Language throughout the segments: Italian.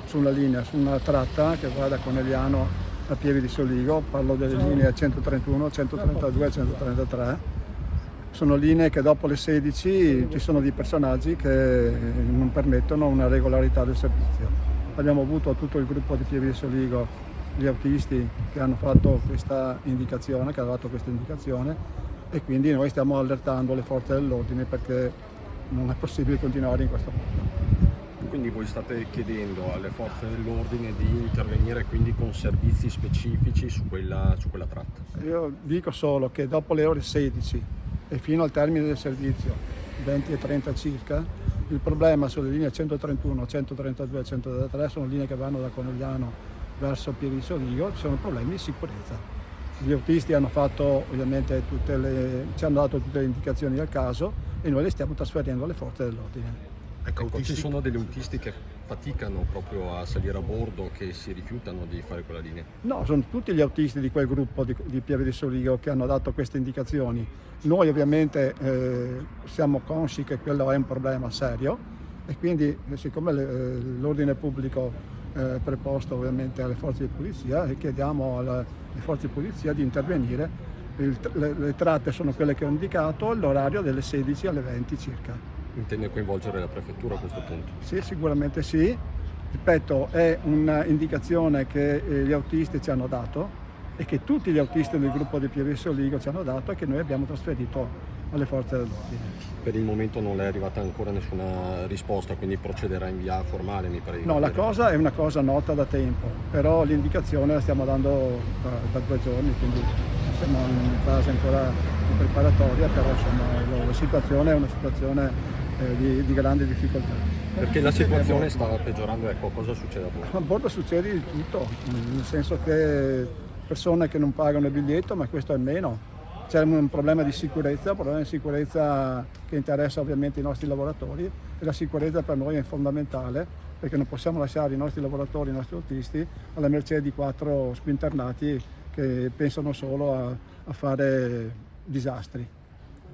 sulla linea, su una tratta che va da Conegliano a Pieve di Soligo. Parlo delle linee 131, 132 e 133. Sono linee che dopo le 16 ci sono dei personaggi che non permettono una regolarità del servizio. Abbiamo avuto tutto il gruppo di Pieve di Soligo, gli autisti che hanno fatto questa indicazione, che ha dato questa indicazione, e quindi noi stiamo allertando le forze dell'ordine perché non è possibile continuare in questo modo. Quindi voi state chiedendo alle forze dell'ordine di intervenire quindi con servizi specifici su quella tratta? Io dico solo che dopo le ore 16 e fino al termine del servizio, 20:30 circa, il problema sulle linee 131, 132 e 133 sono linee che vanno da Conegliano verso Pieve di Soligo, ci sono problemi di sicurezza. Gli autisti hanno fatto ovviamente ci hanno dato tutte le indicazioni del caso e noi le stiamo trasferendo alle forze dell'ordine. Ecco, ci sono degli autisti che faticano proprio a salire a bordo, che si rifiutano di fare quella linea? No, sono tutti gli autisti di quel gruppo di Pieve di Soligo che hanno dato queste indicazioni. Noi ovviamente siamo consci che quello è un problema serio e quindi siccome l'ordine pubblico è preposto ovviamente alle forze di polizia, e chiediamo alle forze di polizia di intervenire. Le tratte sono quelle che ho indicato, l'orario delle 16 alle 20 circa. Intende coinvolgere la prefettura a questo punto? Sì, sicuramente sì. Ripeto, è un'indicazione che gli autisti ci hanno dato e che tutti gli autisti del gruppo di Pieve di Soligo ci hanno dato e che noi abbiamo trasferito alle forze dell'ordine. Per il momento non è arrivata ancora nessuna risposta, quindi procederà in via formale, mi pare. No, la cosa è una cosa nota da tempo, però l'indicazione la stiamo dando da 2 giorni, quindi siamo in fase ancora di preparatoria, però insomma la situazione è una situazione di grande difficoltà. Perché la situazione sta peggiorando, ecco, cosa succede a bordo? A bordo succede di tutto, nel senso che persone che non pagano il biglietto, ma questo è meno. C'è un problema di sicurezza, che interessa ovviamente i nostri lavoratori, e la sicurezza per noi è fondamentale perché non possiamo lasciare i nostri lavoratori, i nostri autisti alla mercé di 4 squinternati che pensano solo a fare disastri.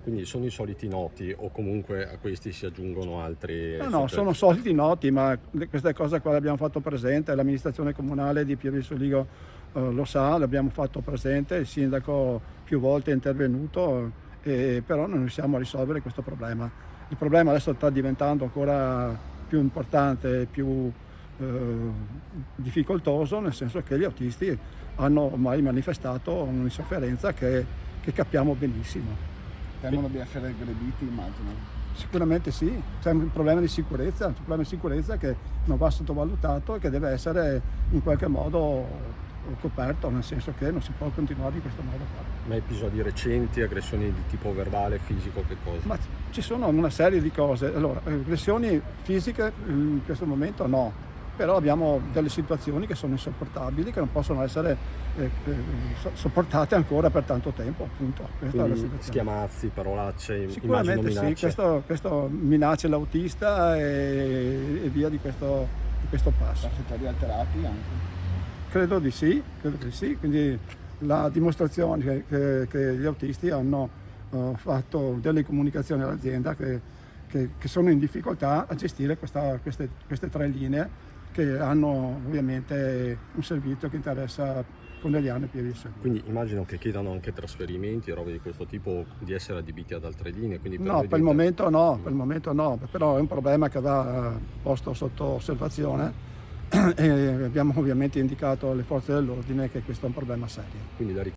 Quindi sono i soliti noti o comunque a questi si aggiungono altri? No, sono soliti noti, ma questa cosa qua l'abbiamo fatto presente, l'amministrazione comunale di Pieve di Soligo lo sa, l'abbiamo fatto presente, il sindaco più volte è intervenuto, però non riusciamo a risolvere questo problema. Il problema adesso sta diventando ancora più importante e più difficoltoso, nel senso che gli autisti hanno ormai manifestato un'insofferenza che capiamo benissimo. Temono di essere aggrediti, immagino. Sicuramente sì, c'è un problema di sicurezza, che non va sottovalutato e che deve essere in qualche modo coperto, nel senso che non si può continuare in questo modo qua. Ma episodi recenti, aggressioni di tipo verbale, fisico, che cosa? Ma ci sono una serie di cose. Allora, aggressioni fisiche in questo momento no, però abbiamo delle situazioni che sono insopportabili, che non possono essere sopportate ancora per tanto tempo, appunto. Questa è la situazione. Schiamazzi, parolacce, Sicuramente immagino minacce. Sì, questo minaccia l'autista e via di questo passo. Passatori alterati anche? Credo di sì, quindi la dimostrazione che gli autisti hanno fatto delle comunicazioni all'azienda che sono in difficoltà a gestire queste 3 linee che hanno ovviamente un servizio che interessa Conegliano e Pieve di Soligo. Quindi immagino che chiedano anche trasferimenti e robe di questo tipo, di essere adibiti ad altre linee. Quindi No, per il momento no, però è un problema che va posto sotto osservazione e abbiamo ovviamente indicato alle forze dell'ordine che questo è un problema serio. Quindi